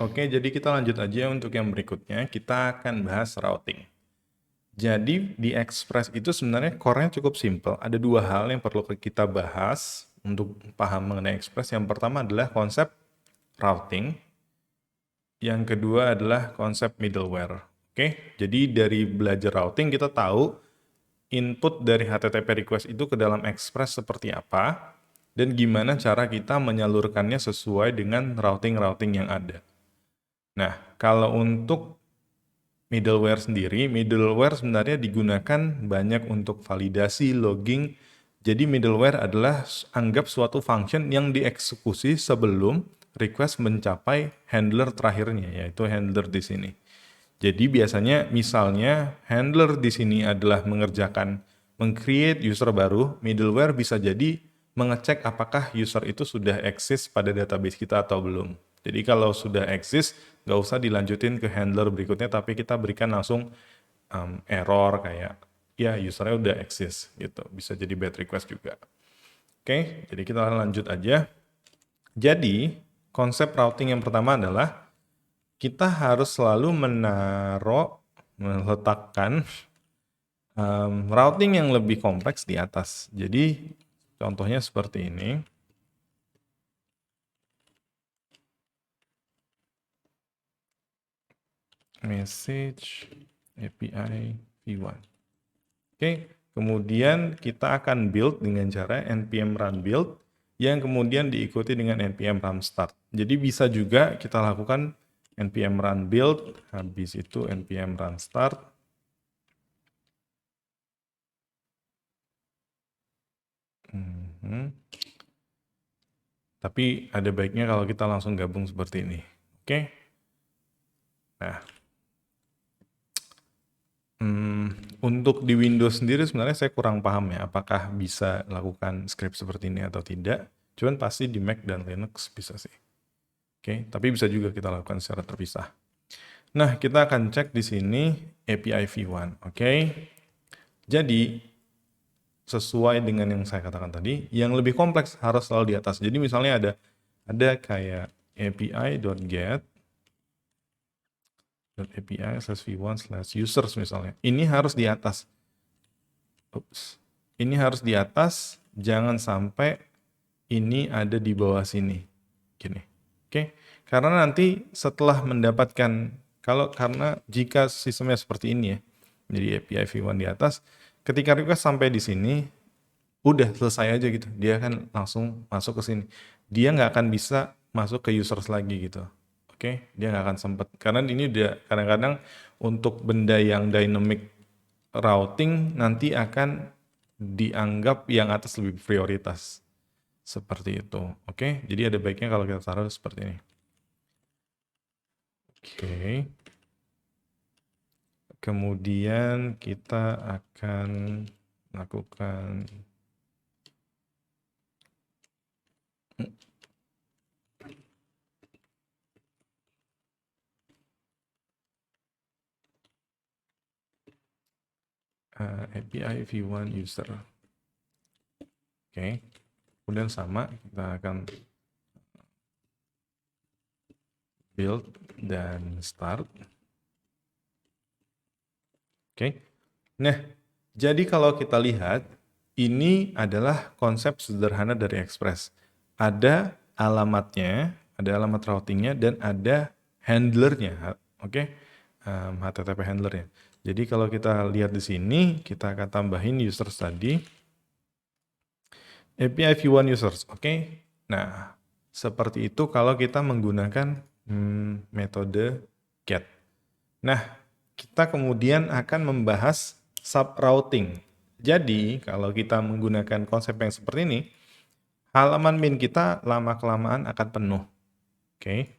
Oke, jadi kita lanjut aja untuk yang berikutnya. Kita akan bahas routing. Jadi di Express itu sebenarnya core-nya cukup simple. Ada dua hal yang perlu kita bahas untuk paham mengenai Express. Yang pertama adalah konsep routing. Yang kedua adalah konsep middleware. Oke, jadi dari belajar routing kita tahu input dari HTTP request itu ke dalam Express seperti apa dan gimana cara kita menyalurkannya sesuai dengan routing-routing yang ada. Nah, kalau untuk middleware sendiri, middleware sebenarnya digunakan banyak untuk validasi, logging. Jadi middleware adalah anggap suatu function yang dieksekusi sebelum request mencapai handler terakhirnya, yaitu handler di sini. Jadi biasanya misalnya handler di sini adalah mengerjakan meng-create user baru, middleware bisa jadi mengecek apakah user itu sudah eksis pada database kita atau belum. Jadi kalau sudah eksis, nggak usah dilanjutin ke handler berikutnya, tapi kita berikan langsung error kayak ya usernya udah eksis gitu. Bisa jadi bad request juga. Oke, jadi kita lanjut aja. Jadi konsep routing yang pertama adalah kita harus selalu meletakkan routing yang lebih kompleks di atas. Jadi contohnya seperti ini. Message API v1. Oke, kemudian kita akan build dengan cara npm run build yang kemudian diikuti dengan npm run start. Jadi bisa juga kita lakukan npm run build, habis itu npm run start. Tapi ada baiknya kalau kita langsung gabung seperti ini. Oke. Nah, untuk di Windows sendiri sebenarnya saya kurang paham ya, apakah bisa lakukan script seperti ini atau tidak. Cuman pasti di Mac dan Linux bisa sih. Oke, tapi bisa juga kita lakukan secara terpisah. Nah, kita akan cek di sini API v1. Oke. Jadi, sesuai dengan yang saya katakan tadi, yang lebih kompleks harus selalu di atas. Jadi misalnya ada kayak api.get .api/v1/users misalnya. Ini harus di atas. Ini harus di atas, jangan sampai ini ada di bawah sini. Gini. Oke. Karena nanti setelah mendapatkan karena jika sistemnya seperti ini ya, jadi API v1 di atas, ketika request sampai di sini, udah selesai aja gitu. Dia akan langsung masuk ke sini. Dia nggak akan bisa masuk ke users lagi gitu. Oke, dia nggak akan sempat. Karena ini udah kadang-kadang untuk benda yang dynamic routing nanti akan dianggap yang atas lebih prioritas. Seperti itu. Oke, jadi ada baiknya kalau kita taruh seperti ini. Oke. Kemudian kita akan lakukan API v1 user. Oke. Kemudian sama, kita akan build dan start. Oke. Nah, jadi kalau kita lihat, ini adalah konsep sederhana dari Express. Ada alamatnya, ada alamat routingnya, dan ada handlernya. Oke, HTTP handlernya. Jadi kalau kita lihat di sini, kita akan tambahin users tadi. API v1 users, oke. Nah, seperti itu kalau kita menggunakan metode get. Nah, kita kemudian akan membahas subrouting. Jadi, kalau kita menggunakan konsep yang seperti ini, halaman main kita lama-kelamaan akan penuh. Oke.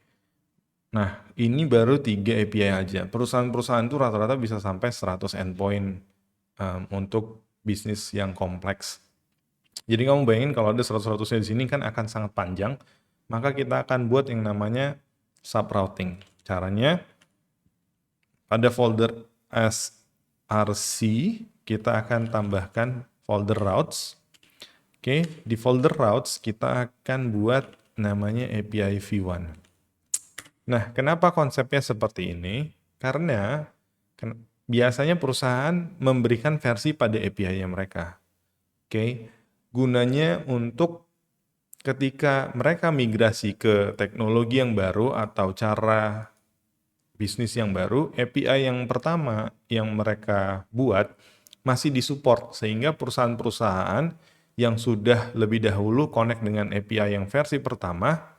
Nah, ini baru 3 API aja. Perusahaan-perusahaan itu rata-rata bisa sampai 100 endpoint untuk bisnis yang kompleks. Jadi kamu bayangin kalau ada 100-100-nya di sini kan akan sangat panjang. Maka kita akan buat yang namanya subrouting. Caranya, pada folder src kita akan tambahkan folder routes. Oke, di folder routes kita akan buat namanya API v1. Nah, kenapa konsepnya seperti ini? Karena biasanya perusahaan memberikan versi pada API-nya mereka. Oke, gunanya untuk ketika mereka migrasi ke teknologi yang baru atau cara bisnis yang baru, API yang pertama yang mereka buat masih disupport, sehingga perusahaan-perusahaan yang sudah lebih dahulu connect dengan API yang versi pertama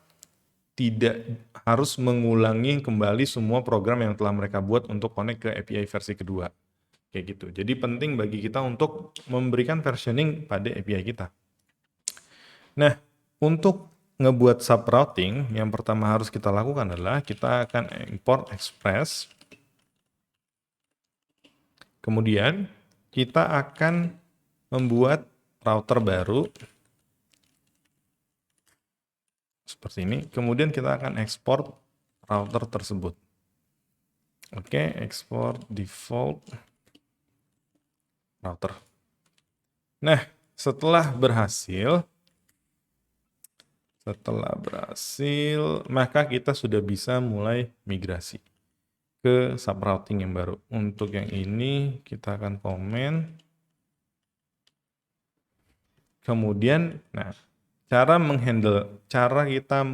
tidak harus mengulangi kembali semua program yang telah mereka buat untuk connect ke API versi kedua. Kayak gitu. Jadi penting bagi kita untuk memberikan versioning pada API kita. Nah, untuk ngebuat subrouting, yang pertama harus kita lakukan adalah kita akan import Express. Kemudian kita akan membuat router baru seperti ini. Kemudian kita akan ekspor router tersebut. Oke, ekspor default router. Nah, setelah berhasil, maka kita sudah bisa mulai migrasi ke subrouting yang baru. Untuk yang ini kita akan komen. Kemudian, nah, cara kita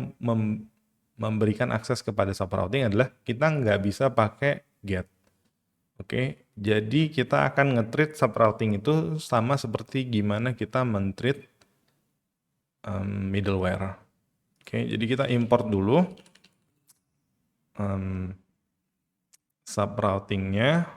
memberikan akses kepada subrouting adalah kita nggak bisa pakai get. Oke, jadi kita akan nge-treat subrouting itu sama seperti gimana kita men-treat middleware. Oke, jadi kita import dulu subroutingnya.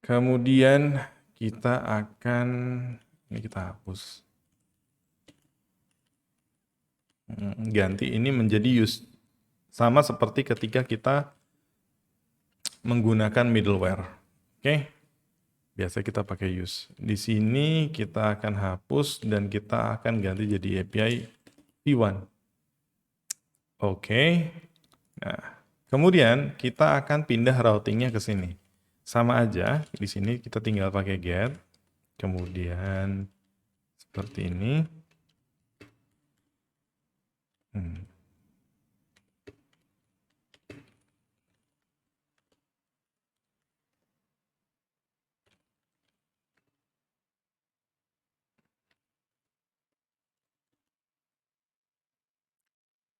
Kemudian kita akan, ini kita hapus. Ganti ini menjadi use. Sama seperti ketika kita menggunakan middleware. Oke. Biasa kita pakai use. Di sini kita akan hapus dan kita akan ganti jadi API v1. Oke. Nah, kemudian kita akan pindah routingnya ke sini. Sama aja, di sini kita tinggal pakai get. Kemudian seperti ini.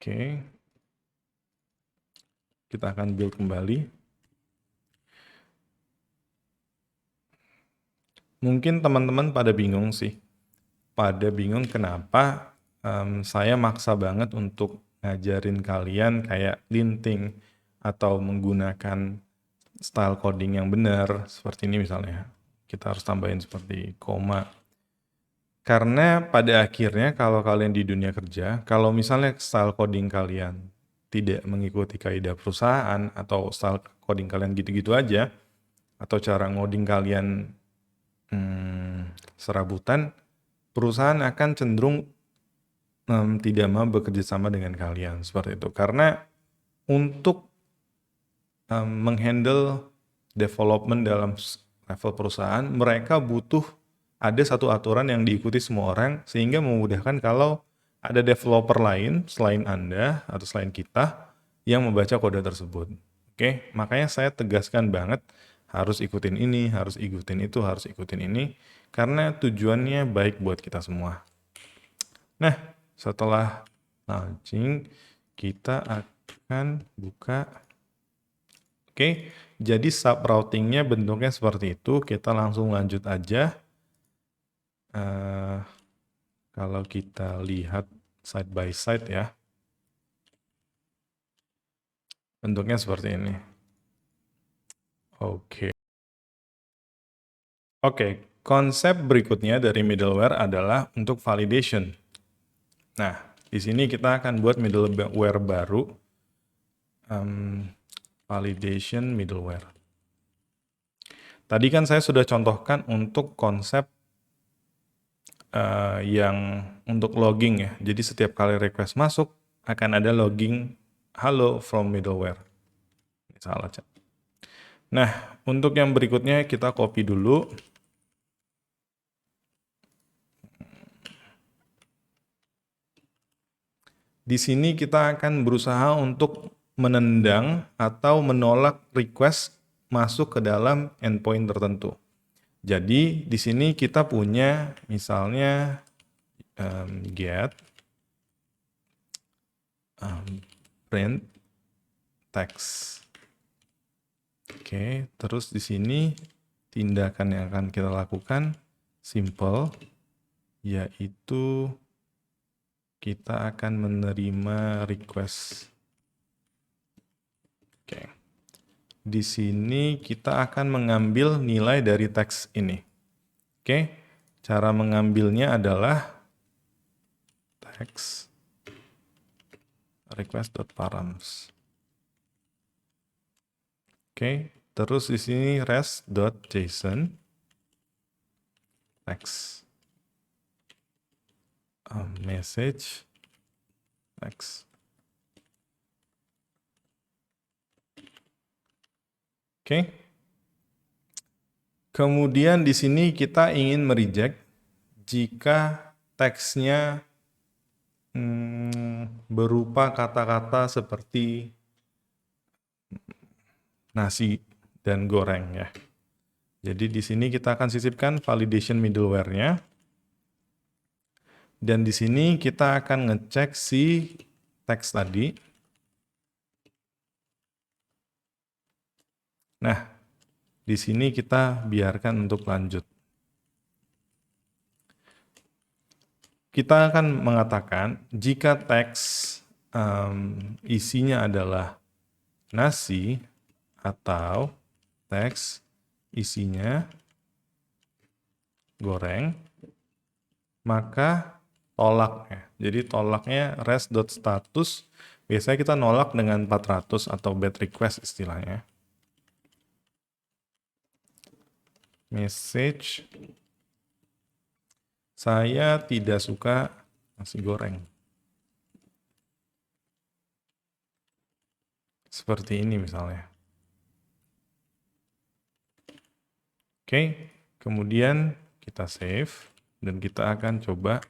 Oke. Kita akan build kembali. Mungkin teman-teman pada bingung sih. Pada bingung kenapa saya maksa banget untuk ngajarin kalian kayak linting atau menggunakan style coding yang benar seperti ini misalnya. Kita harus tambahin seperti koma. Karena pada akhirnya kalau kalian di dunia kerja, kalau misalnya style coding kalian tidak mengikuti kaidah perusahaan atau style coding kalian gitu-gitu aja, atau cara ngoding kalian serabutan, perusahaan akan cenderung tidak mau bekerja sama dengan kalian seperti itu. Karena untuk menghandle development dalam level perusahaan, mereka butuh ada satu aturan yang diikuti semua orang sehingga memudahkan kalau ada developer lain selain Anda atau selain kita yang membaca kode tersebut. Oke, makanya saya tegaskan banget harus ikutin ini, harus ikutin itu, harus ikutin ini karena tujuannya baik buat kita semua. Nah, setelah launching kita akan buka. Oke, jadi subroutingnya bentuknya seperti itu. Kita langsung lanjut aja. Kalau kita lihat side by side ya, bentuknya seperti ini. Oke, konsep berikutnya dari middleware adalah untuk validation. Nah, di sini kita akan buat middleware baru, validation middleware. Tadi kan saya sudah contohkan untuk konsep yang untuk logging ya. Jadi setiap kali request masuk akan ada logging hello from middleware. Salah, Cak. Nah, untuk yang berikutnya kita copy dulu. Di sini kita akan berusaha untuk menendang atau menolak request masuk ke dalam endpoint tertentu. Jadi di sini kita punya misalnya get print text. Oke, terus di sini tindakan yang akan kita lakukan simple, yaitu kita akan menerima request. Oke. Di sini kita akan mengambil nilai dari teks ini. Oke. Cara mengambilnya adalah text request.params. Oke, terus di sini res.json text message text. Oke. Kemudian di sini kita ingin mereject jika teksnya berupa kata-kata seperti nasi dan goreng ya. Jadi di sini kita akan sisipkan validation middleware-nya. Dan di sini kita akan ngecek si teks tadi. Nah, di sini kita biarkan untuk lanjut. Kita akan mengatakan jika teks isinya adalah nasi atau teks isinya goreng, maka tolaknya. Jadi tolaknya res.status, biasanya kita nolak dengan 400 atau bad request istilahnya. Message, saya tidak suka nasi goreng. Seperti ini misalnya. Oke, kemudian kita save dan kita akan coba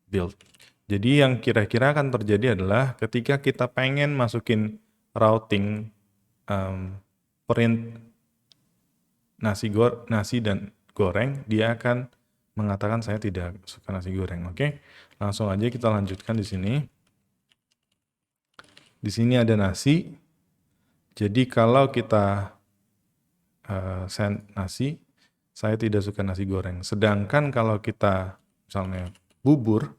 build. Jadi yang kira-kira akan terjadi adalah ketika kita pengen masukin routing print nasi dan goreng, dia akan mengatakan saya tidak suka nasi goreng. Oke, langsung aja kita lanjutkan di sini. Di sini ada nasi. Jadi kalau kita send nasi, saya tidak suka nasi goreng. Sedangkan kalau kita misalnya bubur,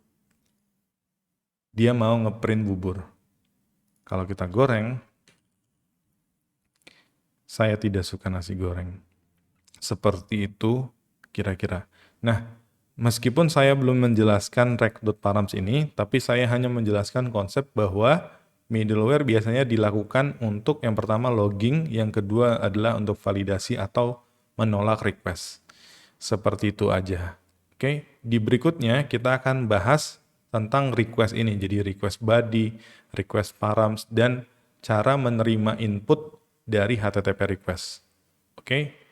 dia mau ngeprint bubur. Kalau kita goreng, saya tidak suka nasi goreng. Seperti itu kira-kira. Nah, meskipun saya belum menjelaskan rec.params ini, tapi saya hanya menjelaskan konsep bahwa middleware biasanya dilakukan untuk yang pertama logging, yang kedua adalah untuk validasi atau menolak request. Seperti itu aja. Oke, di berikutnya kita akan bahas tentang request ini. Jadi request body, request params, dan cara menerima input dari HTTP request. Oke.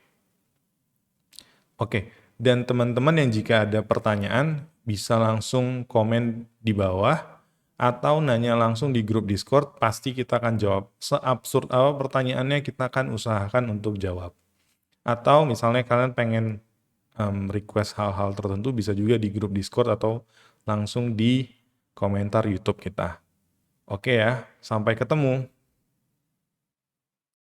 Oke, dan teman-teman yang jika ada pertanyaan bisa langsung komen di bawah atau nanya langsung di grup Discord, pasti kita akan jawab. Seabsurd apa pertanyaannya kita akan usahakan untuk jawab. Atau misalnya kalian pengen request hal-hal tertentu bisa juga di grup Discord atau langsung di komentar YouTube kita. Oke ya, sampai ketemu.